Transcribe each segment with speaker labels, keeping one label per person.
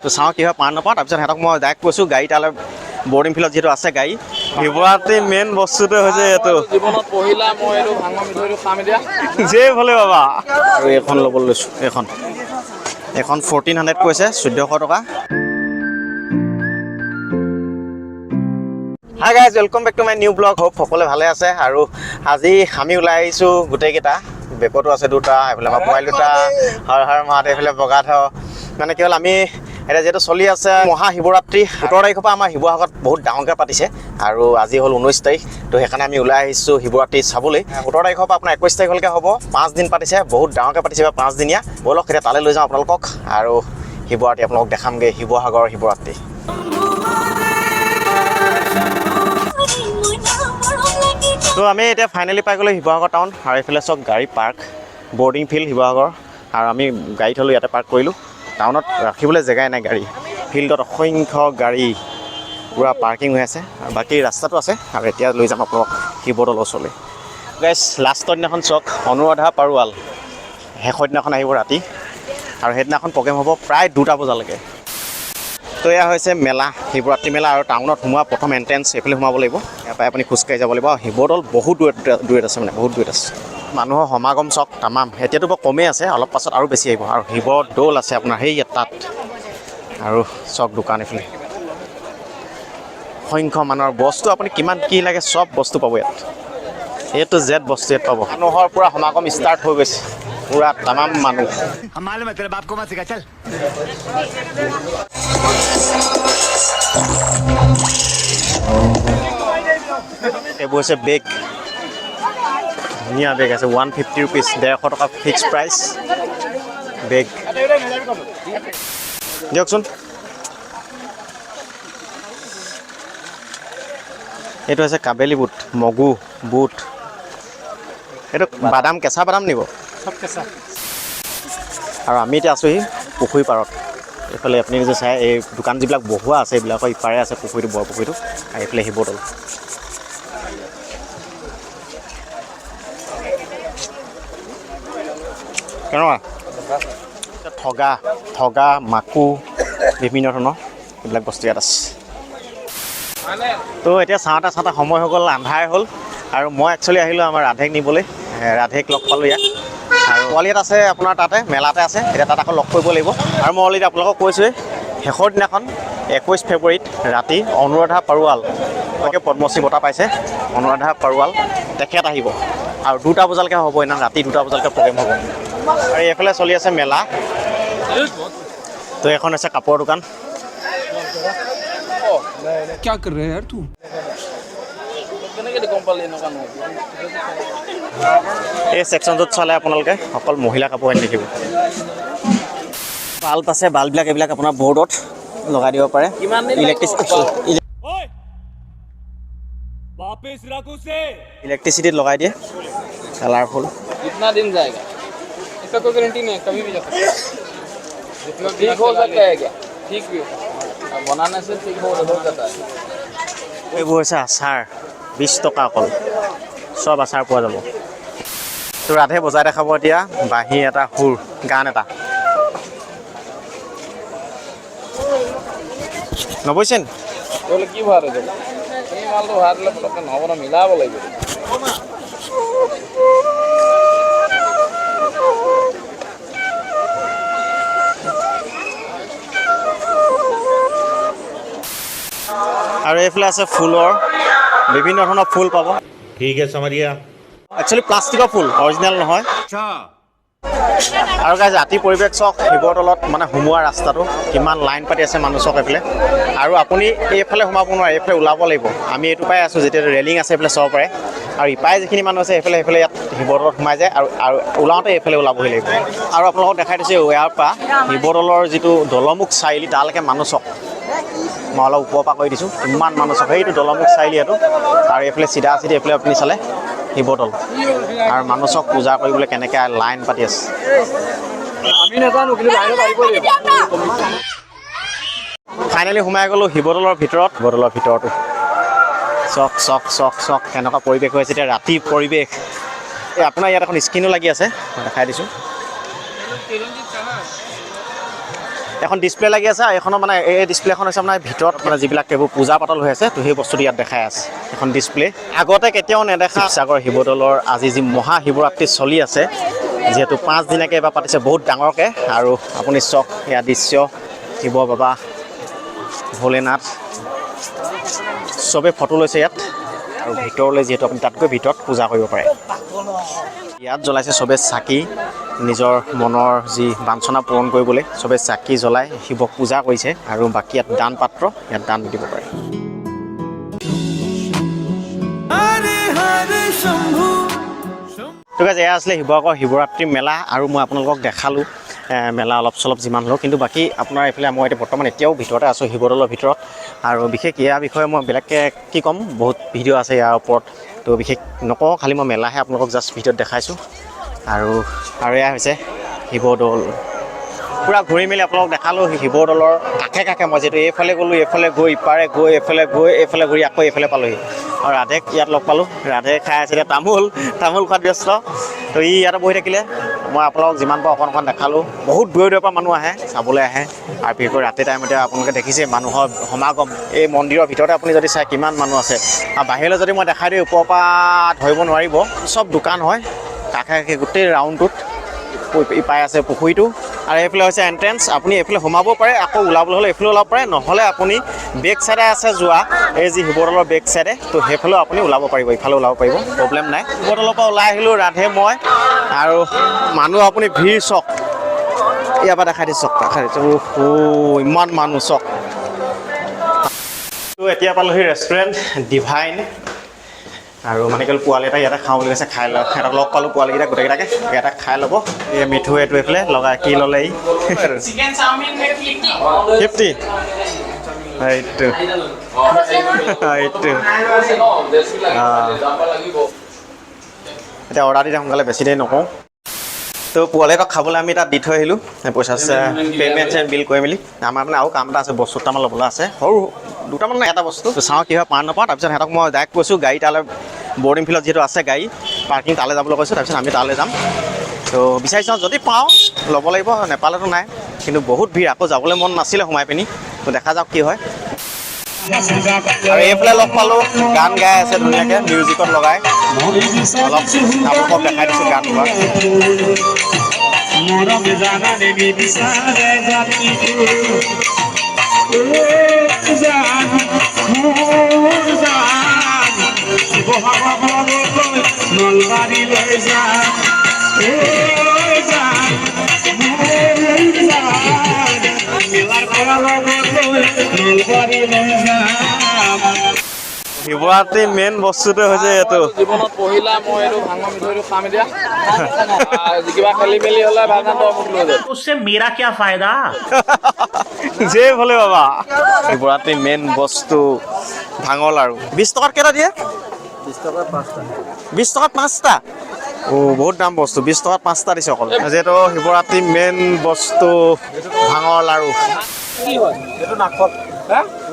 Speaker 1: তো চাওঁ কি হয় পাৰ নাপাওঁ তাৰপিছত সিহঁতক মই ডাইৰেক্ট কৈছোঁ গাড়ী তালৈ বৰ্ডিং ফিল্ডত যিহেতু আছে গাড়ী শিৱৰাত্ৰিৰ মেইন বস্তুটো হৈছে এইটো
Speaker 2: জীৱনত পঢ়িলা মই এইটো ভাঙৰ মিঠৈটো খাম এতিয়া
Speaker 1: যে ভলে বাবা আৰু এইখন ল'বলৈ লৈছোঁ এইখন 1400 কৈছে 1400 টকা hi guys welcome back to my new vlog hope সকলোৱে ভালে আছে আৰু আজি আমি ওলাই আহিছোঁ গোটেইকেইটা বেকতো আছে দুটা এইফালে আমাৰ মোবাইল দুটা হৰ হৰ মহাদেৱ এইফালে বগাধ মানে কি হ'ল আমি এতিয়া যিহেতু চলি আছে মহাশিৱৰাত্ৰি 17 তাৰিখৰ পৰা আমাৰ শিৱসাগৰত বহুত ডাঙৰকৈ পাতিছে আৰু আজি হ'ল 19 তাৰিখ তো সেইকাৰণে আমি ওলাই আহিছোঁ শিৱৰাত্ৰি চাবলৈ 17 তাৰিখৰ পৰা আপোনাৰ 21 তাৰিখলৈকে হ'ব 5 দিন পাতিছে বহুত ডাঙৰকৈ পাতিছে বা 5 দিনীয়া ব'লক এতিয়া তালৈ লৈ যাওঁ আপোনালোকক আৰু শিৱৰাত্ৰি আপোনালোকক দেখামগৈ শিৱসাগৰৰ শিৱৰাত্ৰি তো আমি এতিয়া ফাইনেলি পাই গ'লোঁ শিৱসাগৰ টাউন আৰু এইফালে চব গাড়ী পাৰ্ক বৰ্ডিং ফিল্ড শিৱসাগৰ আৰু আমি গাড়ী থ'লোঁ ইয়াতে পাৰ্ক কৰিলোঁ টাউনত ৰাখিবলৈ জেগাই নাই গাড়ী ফিল্ডত অসংখ্য গাড়ী পূৰা পাৰ্কিং হৈ আছে আৰু বাকী ৰাস্তাটো আছে আৰু এতিয়া লৈ যাম আপোনালোক শিৱদৌলৰ ওচৰলৈ গাইজ লাষ্টৰ দিনাখন চাওক অনুৰাধা পাৰোৱাল শেষৰ দিনাখন আহিব ৰাতি আৰু সেইদিনাখন প্ৰগ্ৰেম হ'ব প্ৰায় 2টা বজালৈকে তো এয়া হৈছে মেলা শিৱৰাত্ৰি মেলা আৰু টাউনত সোমোৱা প্ৰথম এণ্ট্ৰেঞ্চ এইফালে সোমাব লাগিব ইয়াৰ পৰাই আপুনি খোজকাঢ়ি যাব লাগিব শিৱদৌল বহুত দূৰত আছে মানে বহুত দূৰত আছে মানুহৰ সমাগম চাওক তামাম এতিয়াতো বৰ কমেই আছে অলপ পাছত আৰু বেছি আহিব আৰু শিৱদৌল আছে আপোনাৰ সেই তাত আৰু চব দোকান এইফালে অসংখ্য মানুহৰ বস্তু আপুনি কিমান কি লাগে চব বস্তু পাব ইয়াত এইটো জেড বস্তু ইয়াত পাব মানুহৰ পূৰা সমাগম ষ্টাৰ্ট হৈ গৈছে পূৰা তামাম মানুহ এইবোৰ হৈছে বেগ ধুনীয়া বেগ আছে 150 ৰুপিজ 150 টকা ফিক্স প্ৰাইচ বেগ দিয়কচোন এইটো হৈছে কাবেলি বুট মগু বুট এইটো বাদাম কেঁচা বাদাম নিব
Speaker 2: চব কেঁচা
Speaker 1: আৰু আমি এতিয়া আছোঁহি পুখুৰী পাৰত এইফালে আপুনি নিজে চাই এই দোকান যিবিলাক বহোৱা আছে এইবিলাকৰ ইপাৰে আছে পুখুৰীটো বৰ পুখুৰীটো আৰু এইফালে শিৱদৌল কেনেকুৱা ঠগা মাকু বিভিন্ন ধৰণৰ এইবিলাক বস্তু ইয়াত আছে তো এতিয়া চাওঁতে সময় হৈ গ'ল আন্ধাৰ হ'ল আৰু মই একচুৱেলি আহিলোঁ আমাৰ ৰাধেক নিবলৈ ৰাধেক লগ পালোঁ ইয়াত আৰু পোৱালি ইয়াত আছে আপোনাৰ তাতে মেলাতে আছে এতিয়া তাত আকৌ লগ কৰিব লাগিব আৰু মই অলৰেডি আপোনালোকক কৈছোঁৱেই শেষৰ দিনাখন 21 ফেব্ৰুৱাৰীত ৰাতি অনুৰাধা পাৰোৱাল পদ্মশ্ৰী বঁটা পাইছে অনুৰাধা পাৰোৱাল তেখেত আহিব আৰু 2টা বজালৈকে হ'ব ইমান ৰাতি 2টা বজালৈকে প্ৰগ্ৰেম হ'ব আৰু এইফালে চলি আছে মেলা তো এখন আছে কাপোৰৰ দোকান
Speaker 3: क्या कर रहे हैं यार तू
Speaker 1: এই ছেকশ্যনটোত চালে আপোনালোকে অকল মহিলা কাপোৰ আনি দেখিব বাল্ব আছে বাল্ববিলাক এইবিলাক আপোনাৰ বৰ্ডত লগাই দিব পাৰে ইলেক্ট্ৰিচিটিত লগাই দিয়ে কালাৰফুল
Speaker 2: कितना दिन जाएगा इसका कोई गारंटी नहीं है कभी भी जा सकता है ठीक हो सकता है क्या ठीक भी हो बनाने से ठीक हो जाता है
Speaker 1: এইবোৰ হৈছে আচাৰ 20 টকা অকল চব আচাৰ পোৱা যাব তো ৰাধে বজাই দেখাব এতিয়া বাঁহী এটা সুৰ গান এটা নবৈছেন
Speaker 2: बोले की भार है ये माल तो भार ले पटक न होना मिलाबो লাগিব
Speaker 1: আৰু এইফালে আছে ফুলৰ বিভিন্ন ধৰণৰ ফুল পাব
Speaker 4: ठीक है समझिए
Speaker 1: একচুৱেলি প্লাষ্টিকৰ ফুল অৰিজিনেল নহয় আৰু গাইজ ৰাতি পৰিৱেশ চাওক শিৱদৌলত মানে সোমোৱা ৰাস্তাটো কিমান লাইন পাতি আছে মানুহ চাওক এইফালে আৰু আপুনি এইফালে সোমাব নোৱাৰে এইফালে ওলাব লাগিব আমি এইটো পাই আছোঁ যেতিয়া ৰেলিং আছে এইফালে চাব পাৰে আৰু ইপাৰে যিখিনি মানুহ আছে সেইফালে ইয়াত শিৱদৌলত সোমাই যায় আৰু ওলাওঁতে এইফালে ওলাবহি লাগিব আৰু আপোনালোকক দেখাই দিছোঁ ইয়াৰ পৰা শিৱদৌলৰ যিটো দলমুখ চাৰিআলি তালৈকে মানুহ চাওক মই অলপ ওপৰৰ পৰা কৰি দিছোঁ ইমান মানুহ চাওক সেইটো দলমুখ চাৰিআলি এইটো আৰু এইফালে চিধা এইফালে আপুনি চালে শিৱদৌল আৰু মানুহ চব পূজা কৰিবলৈ কেনেকৈ লাইন পাতি আছে ফাইনেলি সোমাই গ'লোঁ শিৱদৌলৰ ভিতৰতো চক কেনেকুৱা পৰিৱেশ হৈ আছে এতিয়া ৰাতি পৰিৱেশ এই আপোনাৰ ইয়াত এখন স্ক্ৰীনো লাগি আছে মই দেখাই দিছোঁ এখন ডিছপ্লে লাগি আছে আৰু এইখনৰ মানে এই ডিছপ্লেখন হৈছে মানে ভিতৰত মানে যিবিলাক এইবোৰ পূজা পাতল হৈ আছে তো সেই বস্তুটো ইয়াত দেখাই আছে এখন ডিছপ্লে আগতে কেতিয়াও নেদেখা শিৱসাগৰ শিৱদৌলৰ আজি যি মহা শিৱৰাত্ৰি চলি আছে যিহেতু 5 দিনকৈ এবাৰ পাতিছে বহুত ডাঙৰকৈ আৰু আপুনি চাওক এয়া দৃশ্য শিৱ বাবা ভোলেনাথ চবে ফটো লৈছে ইয়াত আৰু ভিতৰলৈ যিহেতু আপুনি তাত গৈ ভিতৰত পূজা কৰিব পাৰে ইয়াত জ্বলাইছে চবে চাকি নিজৰ মনৰ যি বাঞ্ছনা পূৰণ কৰিবলৈ চবে চাকি জ্বলাই শিৱক পূজা কৰিছে আৰু বাকী ইয়াত দান পাত্ৰ ইয়াত দান দিব পাৰে ঠিক আছে এয়া আছিলে শিৱসাগৰ শিৱৰাত্ৰি মেলা আৰু মই আপোনালোকক দেখালোঁ মেলা অলপ চলপ যিমান হ'লেও কিন্তু বাকী আপোনাৰ এইফালে মই এতিয়া বৰ্তমান এতিয়াও ভিতৰতে আছোঁ শিৱদৌলৰ ভিতৰত আৰু বিশেষ ইয়াৰ বিষয়ে মই বেলেগকৈ কি ক'ম বহুত ভিডিঅ' আছে ইয়াৰ ওপৰত তো বিশেষ নকওঁ খালি মই মেলাহে আপোনালোকক জাষ্ট ভিডিঅ'ত দেখাইছোঁ আৰু এয়া হৈছে শিৱদৌল পূৰা ঘূৰি মেলি আপোনালোকক দেখালোঁ শিৱদৌলৰ কাষে কাষে মই যিহেতু এইফালে গ'লোঁ এইফালে গৈ ইপাৰে গৈ এইফালে ঘূৰি আকৌ এইফালে পালোঁহি আৰু ৰাধেক ইয়াত লগ পালোঁ ৰাধে খাই আছে এতিয়া তামোল খোৱাত ব্যস্ত তো ই ইয়াতে বহি থাকিলে মই আপোনালোকক যিমান পাৰোঁ অকণ দেখালোঁ বহুত দূৰৰ পৰা মানুহ আহে চাবলৈ আহে আৰু বিশেষকৈ ৰাতি টাইমতে আপোনালোকে দেখিছে মানুহৰ সমাগম এই মন্দিৰৰ ভিতৰতে আপুনি যদি চাই কিমান মানুহ আছে আৰু বাহিৰলৈ যদি মই দেখাই দিওঁ ওপৰৰ পৰা ধৰিব নোৱাৰিব চব দোকান হয় কাষে কাষে গোটেই ৰাউণ্ডটোত পাই আছে পুখুৰীটো আৰু এইফালে হৈছে এণ্ট্ৰেঞ্চ আপুনি এইফালে সোমাব পাৰে আকৌ ওলাবলৈ হ'লে এইফালে ওলাব পাৰে নহ'লে আপুনি বেক চাইডে আছে যোৱা এই যি শিৱদৌলৰ বেক চাইডে তো সেইফালেও আপুনি ওলাব পাৰিব ইফালে ওলাব পাৰিব প্ৰব্লেম নাই শিৱদৌলৰ পৰা ওলাই আহিলোঁ ৰাধে মই আৰু মানুহ আপুনি ভিৰ চক ইয়াৰ পৰা দেখাই দিছোঁ ইমান মানুহ চক তো এতিয়া পালোহি ৰেষ্টুৰেণ্ট ডিভাইন আৰু মানে কেৱল পোৱালি এটা ইয়াতে খাওঁ বুলি কৈছে খাই লওঁ সিহঁতক লগ পালোঁ পোৱালিকেইটা গোটেইকেইটাকে ইয়াতে খাই ল'ব এই মিঠু এইটো এইফালে লগাই কি ল'লে ই 50 এইটো এতিয়া অৰ্ডাৰ দি সোনকালে বেছি দেৰি নকওঁ তো পোৱালিহঁতক খাবলৈ আমি তাত দি থৈ আহিলোঁ পইচা পে'মেণ্ট বিল কৰি মেলি আমাৰ মানে আৰু কাম এটা আছে বস্তু দুটামান ল'বলৈ আছে সৰু দুটামান এটা বস্তু চাওঁ কি হয় পাৰ নাপাওঁ তাৰপিছত সিহঁতক মই ডাইৰেক্ট কৈছোঁ গাড়ী তালৈ বৰ্ডিং ফিল্ডত যিহেতু আছে গাড়ী পাৰ্কিং তালৈ যাবলৈ কৈছোঁ তাৰপিছত আমি তালৈ যাম তো বিচাৰি চাওঁ যদি পাওঁ ল'ব লাগিব নেপালেতো নাই কিন্তু বহুত ভিৰ আকৌ যাবলৈ মন নাছিলে সোমাই পিনি তো দেখা যাওক কি হয় আৰু এইফালে লগ পালোঁ গান গাই আছে ধুনীয়াকৈ মিউজিকত লগাই অলপ আপোনালোকক দেখাই দিছোঁ গান গোৱা শিৱৰাত্ৰি মেইন বস্তুটো হৈছে এইটো
Speaker 2: জীৱনত পহিলা মই এইটো ভাঙা মিঠৈটো খাম এতিয়া কিবা খেলি মেলি হ'লে ভাঙাটো মোক লৈ যায়
Speaker 4: उससे मेरा क्या फायदा
Speaker 1: যে ভলে বাবা শিৱৰাত্ৰি মেইন বস্তু ভাঙল আৰু 20 টকাত কেইটা দিয়ে 20 টকাত 5টা বহুত দাম বস্তু 20 টকাত 5টা দিছে অকল যিহেতু শিৱৰাত্ৰি মেইন বস্তু ভাঙল আৰু
Speaker 2: কি হয় এইটো নাকফল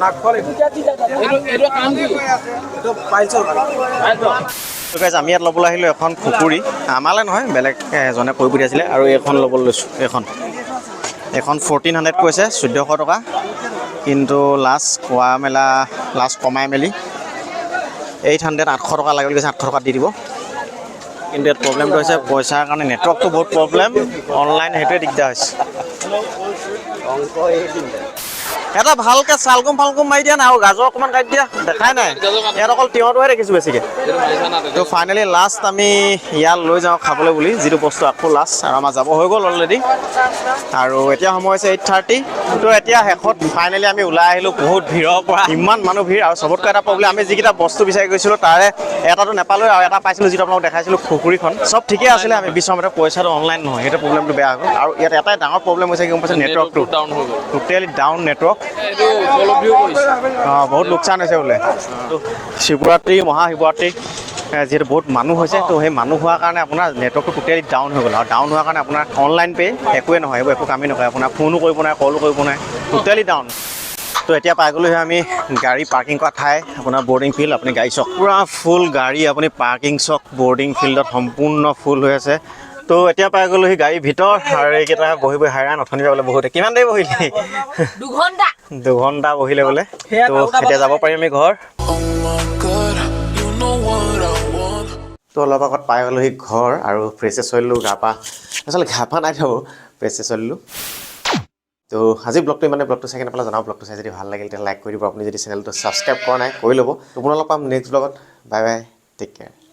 Speaker 2: নাকফল এইটো কাম কি এইটো পাইছো
Speaker 1: আমি ইয়াত ল'বলৈ আহিলোঁ এখন খুকুৰি আমালৈ নহয় বেলেগ এজনে কৈ পঠিয়াইছিলে আৰু এইখন ল'বলৈ লৈছোঁ এখন 1400 কৈছে 1400 টকা কিন্তু লাষ্ট খোৱা মেলা লাষ্ট কমাই মেলি 800 800 টকা লাগে বুলি কৈছে 800 টকাত দি দিব কিন্তু ইয়াত প্ৰব্লেমটো হৈছে পইচাৰ কাৰণে নেটৱৰ্কটো বহুত প্ৰব্লেম অনলাইন সেইটোৱে দিগদাৰ হৈছে এটা ভালকৈ চালকুম ফালকুম মাৰি দিয়া নাই আৰু গাজৰ অকণমান কাটি দিয়া দেখাই নাই ইয়াত অকল তিয়ঁহটোহে দেখিছোঁ বেছিকৈ তো ফাইনেলি লাষ্ট আমি ইয়াত লৈ যাওঁ খাবলৈ বুলি যিটো বস্তু আকৌ লাষ্ট আৰু আমাৰ যাব হৈ গ'ল অলৰেডি আৰু এতিয়া সময় হৈছে 8:30 তো এতিয়া শেষত ফাইনেলি আমি ওলাই আহিলোঁ বহুত ভিৰৰ পৰা ইমান মানুহ ভিৰ আৰু চবতকৈ এটা প্ৰব্লেম আমি যিকেইটা বস্তু বিচাৰি গৈছিলোঁ তাৰে এটাটো নাপালোঁ আৰু এটা পাইছিলোঁ যিটো আপোনালোকক দেখাইছিলোঁ খুকুৰিখন চব ঠিকে আছিলে আমি বিচৰামতে পইচাটো অনলাইন নহয় সেইটো প্ৰব্লেমটো বেয়া হ'ল আৰু ইয়াত এটাই ডাঙৰ প্ৰব্লেম হৈছে কি গম পাইছে নেটৱৰ্কটো
Speaker 2: ডাউন হৈ গ'ল
Speaker 1: টোটেলি ডাউন নেটৱৰ্ক
Speaker 2: এইটো উপলব্ধিও কৰিছে
Speaker 1: বহুত লোকচান হৈছে বোলে শিৱৰাত্ৰি মহাশিৱৰাত্ৰি যিহেতু বহুত মানুহ হৈছে তো সেই মানুহ হোৱাৰ কাৰণে আপোনাৰ নেটৱৰ্কটো টোটেলি ডাউন হৈ গ'ল আৰু ডাউন হোৱাৰ কাৰণে আপোনাৰ অনলাইন পে' একোৱে নহয় এইবোৰ একো কামেই নকৰে আপোনাৰ ফোনো কৰিব নোৱাৰে কলো কৰিব নোৱাৰে টোটেলি ডাউন তো এতিয়া পাই গ'লোহি আমি গাড়ী পাৰ্কিং কৰা ঠাই আপোনাৰ বৰ্ডিং ফিল্ড আপুনি গাড়ী চাওক পূৰা ফুল গাড়ী আপুনি পাৰ্কিং চাওক বৰ্ডিং ফিল্ডত সম্পূৰ্ণ ফুল হৈ আছে তো এতিয়া পাই গ'লো সি গাড়ীৰ ভিতৰ আৰু এইকেইটা বহি বহি হাইৰাণ অথনি বোলে বহুতে কিমান দেৰি বহিলি 2 ঘণ্টা বহিলে বোলে তো এতিয়া যাব পাৰিম আমি ঘৰ তো অলপ আগত পাই গ'লো সি ঘৰ আৰু ফ্ৰেছে চলিলোঁ গা পা আচলতে গা পা নাই থ'ব ফ্ৰেছে চলিলোঁ তো আজি ব্লগটো ইমানে ব্লগটো চাই কেনে পেলাই জনাব ব্লগটো চাই যদি ভাল লাগিল তেতিয়া লাইক কৰি দিব আপুনি যদি চেনেলটো ছাবস্ক্ৰাইব কৰা নাই কৰি ল'ব তো পুনৰ লগ পাম নেক্সট ব্লগত বাই বাই টেক কেয়াৰ